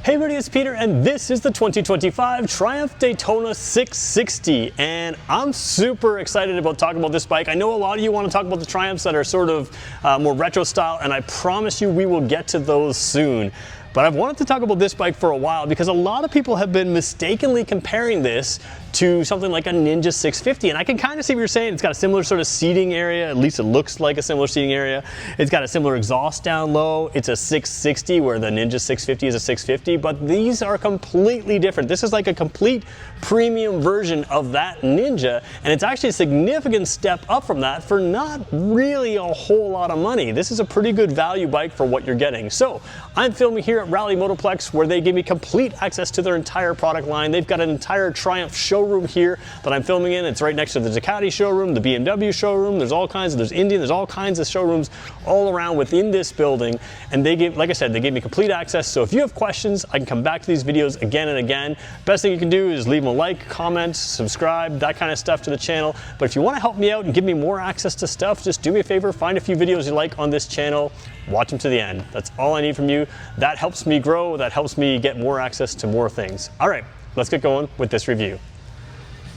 Hey everybody, it's Peter, and this is the 2025 Triumph Daytona 660, and I'm super excited about talking about this bike. I know a lot of you want to talk about the Triumphs that are sort of more retro style, and I promise you we will get to those soon. But I've wanted to talk about this bike for a while because a lot of people have been mistakenly comparing this to something like a Ninja 650, and I can kind of see what you're saying. It's got a similar sort of seating area, at least it looks like a similar seating area. It's got a similar exhaust down low. It's a 660 where the Ninja 650 is a 650, but these are completely different. This is like a complete premium version of that Ninja, and it's actually a significant step up from that for not really a whole lot of money. This is a pretty good value bike for what you're getting. So I'm filming here at Rally Motoplex, where they give me complete access to their entire product line. They've got an entire Triumph showroom here that I'm filming in. It's right next to the Ducati showroom, the BMW showroom. There's all kinds of, there's Indian, there's all kinds of showrooms all around within this building. And they give, like I said, they gave me complete access. So if you have questions, I can come back to these videos again and again. Best thing you can do is leave them a like, comment, subscribe, that kind of stuff to the channel. But if you want to help me out and give me more access to stuff, just do me a favor, find a few videos you like on this channel, watch them to the end. That's all I need from you. That helps me grow, that helps me get more access to more things. All right, let's get going with this review.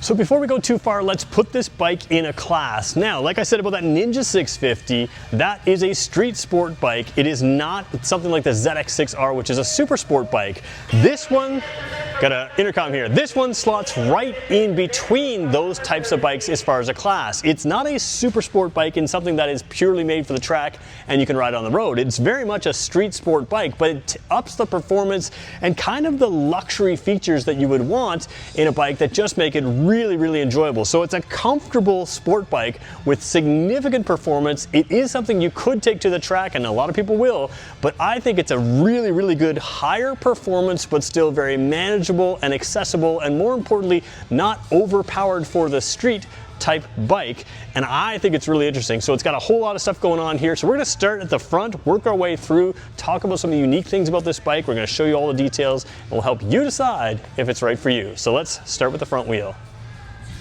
So before we go too far, let's put this bike in a class. Now, like I said about that Ninja 650, that is a street sport bike. It is not something like the ZX6R, which is a super sport bike. This one, got an intercom here, this one slots right in between those types of bikes as far as a class. It's not a super sport bike in something that is purely made for the track and you can ride on the road. It's very much a street sport bike, but it ups the performance and kind of the luxury features that you would want in a bike that just make it really enjoyable. So it's a comfortable sport bike with significant performance. It is something you could take to the track, and a lot of people will, but I think it's a really good higher performance, but still very manageable and accessible, and more importantly, not overpowered for the street type bike, and I think it's really interesting. So it's got a whole lot of stuff going on here. So we're going to start at the front, work our way through, talk about some of the unique things about this bike. We're going to show you all the details, and we'll help you decide if it's right for you. So let's start with the front wheel.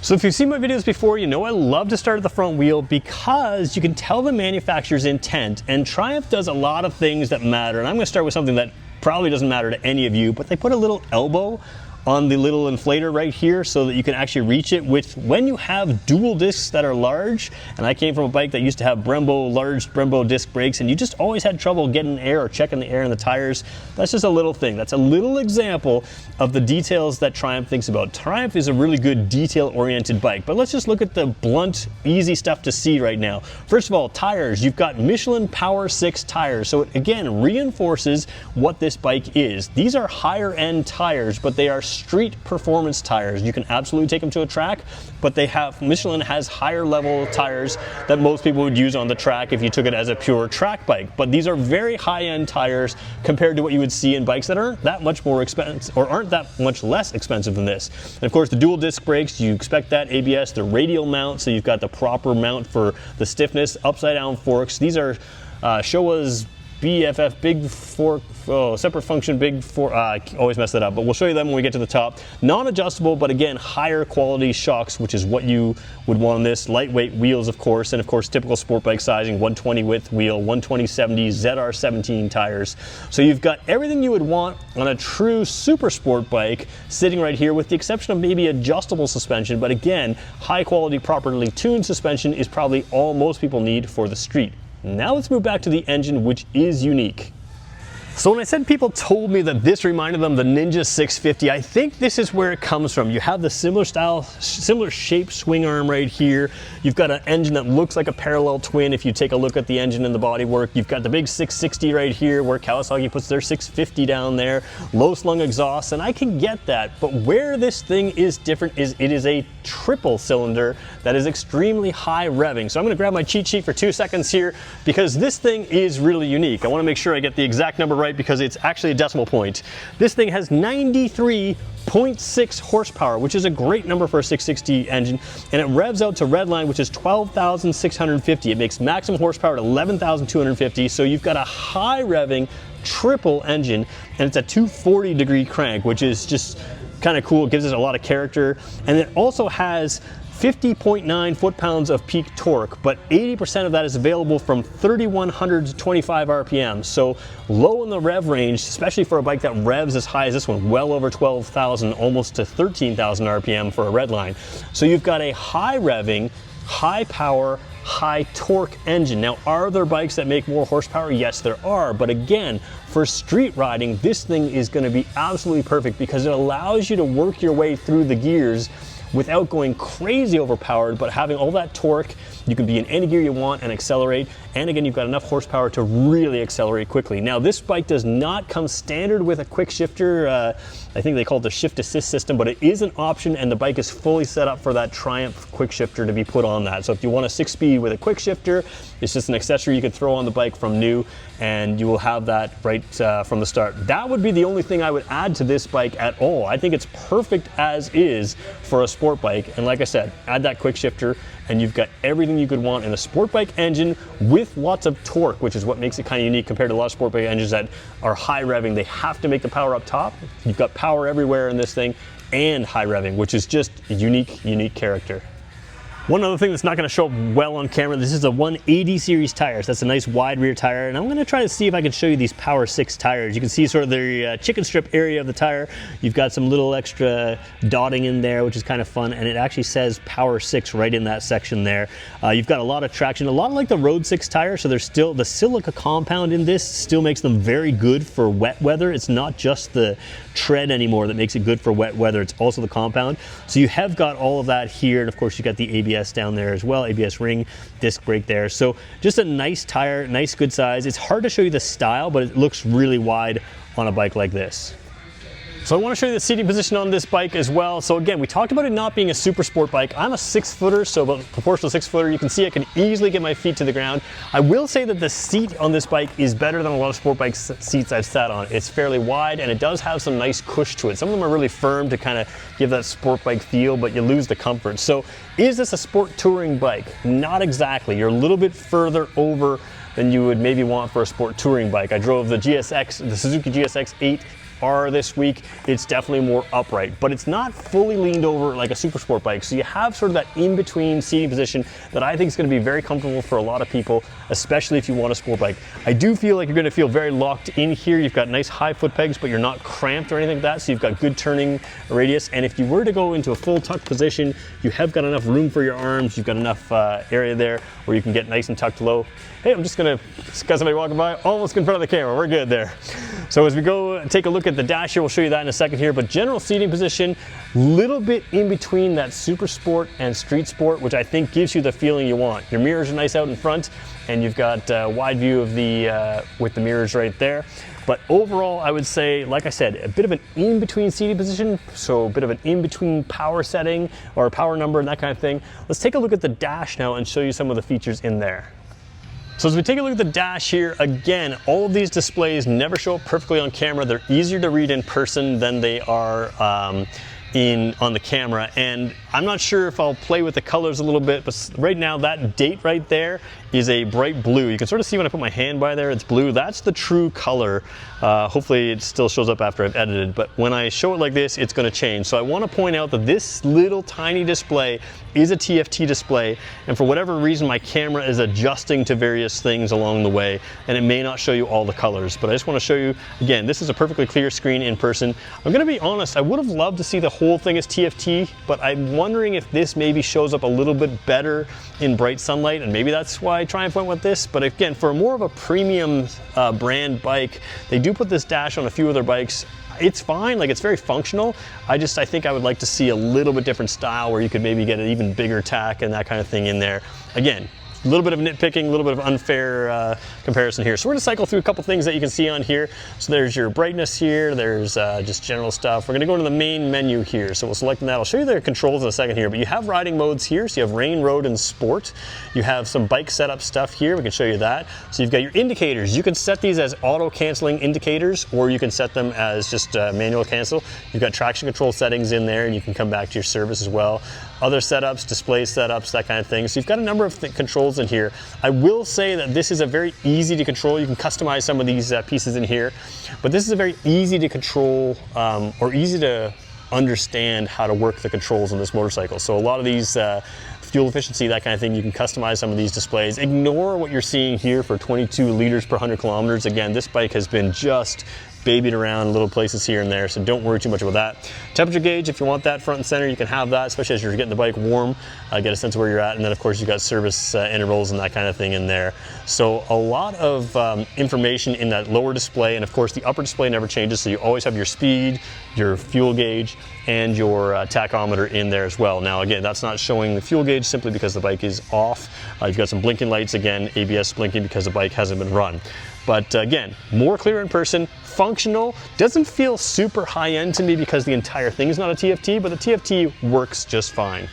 So if you've seen my videos before, you know I love to start at the front wheel because you can tell the manufacturer's intent, and Triumph does a lot of things that matter. And I'm going to start with something that probably doesn't matter to any of you, but they put a little elbow on the little inflator right here so that you can actually reach it with when you have dual discs that are large. And I came from a bike that used to have large Brembo disc brakes, and you just always had trouble getting air or checking the air in the tires. That's just a little thing. That's a little example of the details that Triumph thinks about. Triumph is a really good detail-oriented bike, but let's just look at the blunt, easy stuff to see right now. First of all, tires. You've got Michelin Power 6 tires, so it again reinforces what this bike is. These are higher-end tires, but they are street performance tires. You can absolutely take them to a track, but Michelin has higher level tires that most people would use on the track if you took it as a pure track bike. But these are very high-end tires compared to what you would see in bikes that aren't that much more expensive, or aren't that much less expensive than this. And of course, the dual disc brakes, you expect that. ABS, the radial mount, so you've got the proper mount for the stiffness. Upside down forks. These are Showa's BFF big fork, separate function big fork. I always mess that up, but we'll show you them when we get to the top. Non-adjustable, but again, higher quality shocks, which is what you would want on this. Lightweight wheels, of course, and of course, typical sport bike sizing, 120 width wheel, 120/70 ZR17 tires. So you've got everything you would want on a true super sport bike sitting right here, with the exception of maybe adjustable suspension. But again, high quality, properly tuned suspension is probably all most people need for the street. Now let's move back to the engine, which is unique. So when I said people told me that this reminded them of the Ninja 650, I think this is where it comes from. You have the similar style, similar shaped swing arm right here. You've got an engine that looks like a parallel twin if you take a look at the engine and the bodywork. You've got the big 660 right here where Kawasaki puts their 650 down there. Low slung exhaust, and I can get that. But where this thing is different is it is a triple cylinder that is extremely high revving. So I'm going to grab my cheat sheet for 2 seconds here because this thing is really unique. I want to make sure I get the exact number right because it's actually a decimal point. This thing has 93.6 horsepower, which is a great number for a 660 engine, and it revs out to redline, which is 12,650. It makes maximum horsepower at 11,250, so you've got a high revving triple engine, and it's a 240-degree crank, which is just kind of cool. It gives it a lot of character, and it also has 50.9 foot-pounds of peak torque, but 80% of that is available from 3,100 to 25 RPM. So low in the rev range, especially for a bike that revs as high as this one, well over 12,000, almost to 13,000 RPM for a Redline. So you've got a high revving, high power, high torque engine. Now, are there bikes that make more horsepower? Yes, there are. But again, for street riding, this thing is going to be absolutely perfect because it allows you to work your way through the gears without going crazy overpowered, but having all that torque. You can be in any gear you want and accelerate. And again, you've got enough horsepower to really accelerate quickly. Now, this bike does not come standard with a quick shifter. I think they call it the shift assist system, but it is an option, and the bike is fully set up for that Triumph quick shifter to be put on that. So if you want a 6-speed with a quick shifter, it's just an accessory you can throw on the bike from new, and you will have that right from the start. That would be the only thing I would add to this bike at all. I think it's perfect as is for a sport bike. And like I said, add that quick shifter, and you've got everything you could want in a sport bike engine with lots of torque, which is what makes it kind of unique compared to a lot of sport bike engines that are high revving. They have to make the power up top. You've got power everywhere in this thing and high revving, which is just a unique character. One other thing that's not going to show up well on camera, this is a 180 series tires. That's a nice wide rear tire, and I'm going to try to see if I can show you these Power 6 tires. You can see sort of the chicken strip area of the tire. You've got some little extra dotting in there, which is kind of fun, and it actually says Power 6 right in that section there. You've got a lot of traction, a lot like the Road 6 tire, so there's still the silica compound in this still makes them very good for wet weather. It's not just the tread anymore that makes it good for wet weather, it's also the compound. So you have got all of that here, and of course you got the ABS down there as well, ABS ring, disc brake there. So just a nice tire, nice good size. It's hard to show you the style, but it looks really wide on a bike like this. So I want to show you the seating position on this bike as well. So again, we talked about it not being a super sport bike. I'm a 6-footer, so about proportional 6-footer. You can see I can easily get my feet to the ground. I will say that the seat on this bike is better than a lot of sport bike seats I've sat on. It's fairly wide, and it does have some nice cush to it. Some of them are really firm to kind of give that sport bike feel, but you lose the comfort. So is this a sport touring bike? Not exactly. You're a little bit further over than you would maybe want for a sport touring bike. I drove the Suzuki GSX 8 this week. It's definitely more upright, but it's not fully leaned over like a super sport bike. So you have sort of that in-between seating position that I think is going to be very comfortable for a lot of people, especially if you want a sport bike. I do feel like you're going to feel very locked in here. You've got nice high foot pegs, but you're not cramped or anything like that. So you've got good turning radius. And if you were to go into a full tuck position, you have got enough room for your arms. You've got enough area there where you can get nice and tucked low. Hey, I'm just going to, got somebody walking by, almost in front of the camera. We're good there. So as we go take a look at the dash here, we'll show you that in a second here, but general seating position, little bit in between that super sport and street sport, which I think gives you the feeling you want. Your mirrors are nice out in front, and you've got a wide view of the, with the mirrors right there. But overall, I would say, like I said, a bit of an in-between seating position, so a bit of an in-between power setting or power number and that kind of thing. Let's take a look at the dash now and show you some of the features in there. So as we take a look at the dash here, again, all of these displays never show up perfectly on camera. They're easier to read in person than they are on the camera. And I'm not sure if I'll play with the colors a little bit, but right now that date right there is a bright blue. You can sort of see when I put my hand by there, it's blue. That's the true color. Hopefully it still shows up after I've edited, but when I show it like this, it's gonna change. So I wanna point out that this little tiny display is a TFT display, and for whatever reason, my camera is adjusting to various things along the way, and it may not show you all the colors, but I just wanna show you, again, this is a perfectly clear screen in person. I'm gonna be honest, I would have loved to see the whole thing as TFT, but I'm wondering if this maybe shows up a little bit better in bright sunlight, and maybe that's why Triumph went with this. But again, for more of a premium brand bike, they do put this dash on a few other bikes. It's fine, like it's very functional. I think I would like to see a little bit different style where you could maybe get an even bigger tack and that kind of thing in there. Again, a little bit of nitpicking, a little bit of unfair comparison here. So we're gonna cycle through a couple things that you can see on here. So there's your brightness here, there's just general stuff. We're gonna go to the main menu here. So we'll select that. I'll show you the controls in a second here, but you have riding modes here. So you have rain, road, and sport. You have some bike setup stuff here. We can show you that. So you've got your indicators. You can set these as auto canceling indicators, or you can set them as just manual cancel. You've got traction control settings in there, and you can come back to your service as well. Other setups, display setups, that kind of thing. So you've got a number of controls in here. I will say that this is a very easy to control. You can customize some of these pieces in here, but this is a very easy to control or easy to understand how to work the controls on this motorcycle. So a lot of these fuel efficiency, that kind of thing, you can customize some of these displays. Ignore what you're seeing here for 22 liters per 100 kilometers. Again, this bike has been just babied around little places here and there, so don't worry too much about that. Temperature gauge, if you want that front and center, you can have that, especially as you're getting the bike warm, get a sense of where you're at. And then of course you've got service intervals and that kind of thing in there. So a lot of information in that lower display, and of course the upper display never changes, so you always have your speed, your fuel gauge, and your tachometer in there as well. Now again, that's not showing the fuel gauge simply because the bike is off. You've got some blinking lights, again, ABS blinking because the bike hasn't been run. But again, more clear in person, functional, doesn't feel super high-end to me because the entire thing is not a TFT, but the TFT works just fine.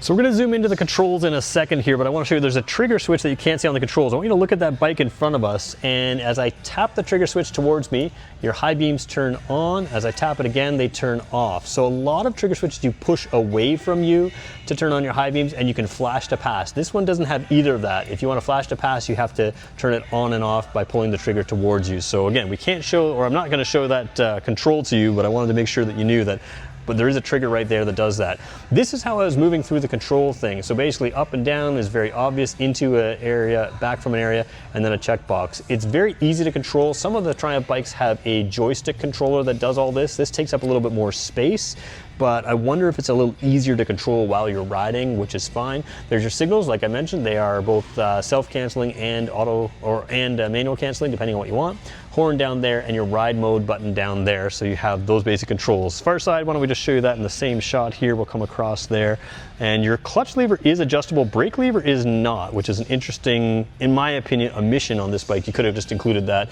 So we're going to zoom into the controls in a second here, but I want to show you there's a trigger switch that you can't see on the controls. I want you to look at that bike in front of us, and as I tap the trigger switch towards me, your high beams turn on. As I tap it again, they turn off. So a lot of trigger switches you push away from you to turn on your high beams, and you can flash to pass. This one doesn't have either of that. If you want to flash to pass, you have to turn it on and off by pulling the trigger towards you. So again, we can't show, or I'm not going to show that control to you, but I wanted to make sure that you knew that. But there is a trigger right there that does that. This is how I was moving through the control thing. So basically up and down is very obvious, into an area, back from an area, and then a checkbox. It's very easy to control. Some of the Triumph bikes have a joystick controller that does all this. This takes up a little bit more space, but I wonder if it's a little easier to control while you're riding, which is fine. There's your signals, like I mentioned, they are both self-canceling and manual canceling, depending on what you want. Horn down there, and your ride mode button down there, so you have those basic controls. Far side, why don't we just show you that in the same shot here. We'll come across there, and your clutch lever is adjustable, brake lever is not, which is an interesting, in my opinion, omission on this bike. You could have just included that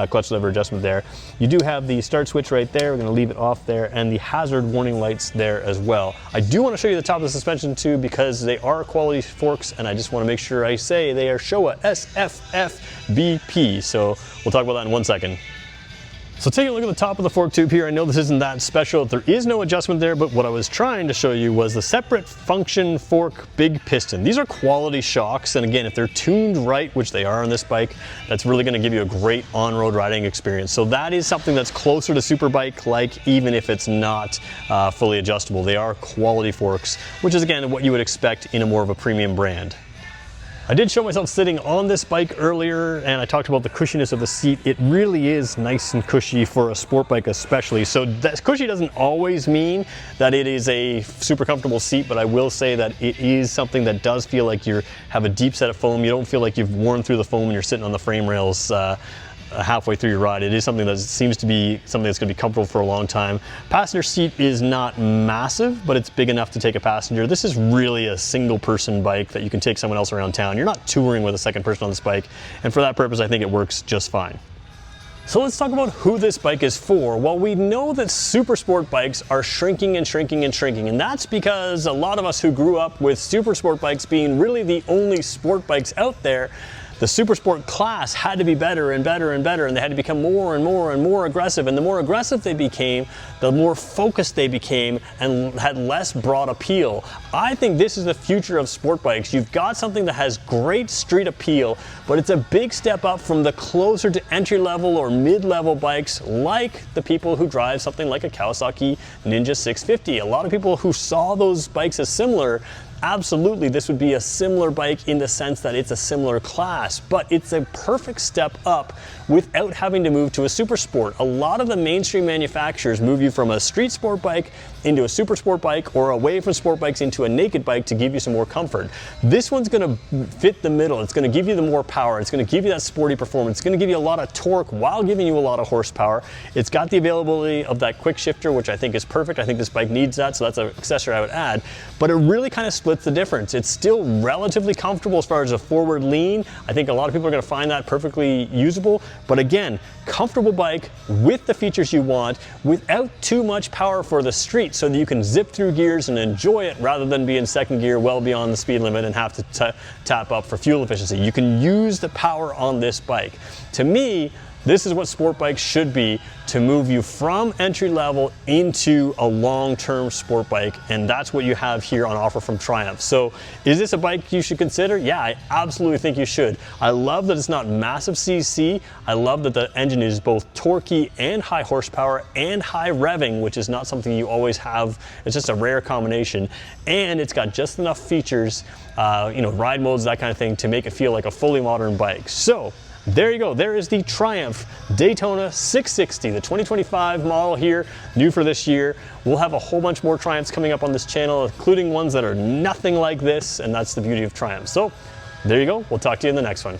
clutch lever adjustment there. You do have the start switch right there, we're going to leave it off there, and the hazard warning lights there as well. I do want to show you the top of the suspension too, because they are quality forks, and I just want to make sure I say they are Showa SFF-BP, so we'll talk about that in 1 second. So taking a look at the top of the fork tube here, I know this isn't that special. There is no adjustment there, but what I was trying to show you was the separate function fork big piston. These are quality shocks, and again, if they're tuned right, which they are on this bike, that's really going to give you a great on-road riding experience. So that is something that's closer to superbike-like, even if it's not fully adjustable. They are quality forks, which is again what you would expect in a more of a premium brand. I did show myself sitting on this bike earlier, and I talked about the cushiness of the seat. It really is nice and cushy for a sport bike especially. So that cushy doesn't always mean that it is a super comfortable seat, but I will say that it is something that does feel like you have a deep set of foam. You don't feel like you've worn through the foam and you're sitting on the frame rails halfway through your ride. It is something that seems to be something that's going to be comfortable for a long time. Passenger seat is not massive, but it's big enough to take a passenger. This is really a single person bike that you can take someone else around town. You're not touring with a second person on this bike, and for that purpose I think it works just fine. So let's talk about who this bike is for. Well, we know that super sport bikes are shrinking and shrinking and shrinking, and that's because a lot of us who grew up with super sport bikes being really the only sport bikes out there, the super sport class had to be better and better and better, and they had to become more and more and more aggressive. And the more aggressive they became, the more focused they became and had less broad appeal. I think this is the future of sport bikes. You've got something that has great street appeal, but it's a big step up from the closer to entry-level or mid-level bikes, like the people who drive something like a Kawasaki Ninja 650. A lot of people who saw those bikes as similar, absolutely, this would be a similar bike in the sense that it's a similar class, but it's a perfect step up without having to move to a super sport. A lot of the mainstream manufacturers move you from a street sport bike into a super sport bike, or away from sport bikes into a naked bike to give you some more comfort. This one's going to fit the middle. It's going to give you the more power. It's going to give you that sporty performance. It's going to give you a lot of torque while giving you a lot of horsepower. It's got the availability of that quick shifter, which I think is perfect. I think this bike needs that, so that's an accessory I would add. But it really kind of splits the difference. It's still relatively comfortable as far as a forward lean. I think a lot of people are going to find that perfectly usable. But again, comfortable bike with the features you want, without too much power for the street, so that you can zip through gears and enjoy it rather than be in second gear well beyond the speed limit and have to tap up for fuel efficiency. You can use the power on this bike. To me, This is what sport bikes should be to move you from entry level into a long-term sport bike, and that's what you have here on offer from Triumph. So is this a bike you should consider? Yeah, I absolutely think you should. I love that it's not massive CC. I love that the engine is both torquey and high horsepower and high revving, which is not something you always have. It's just a rare combination. And it's got just enough features, ride modes, that kind of thing, to make it feel like a fully modern bike. So there you go. There is the Triumph Daytona 660, the 2025 model here, new for this year. We'll have a whole bunch more Triumphs coming up on this channel, including ones that are nothing like this, and that's the beauty of Triumph. So there you go. We'll talk to you in the next one.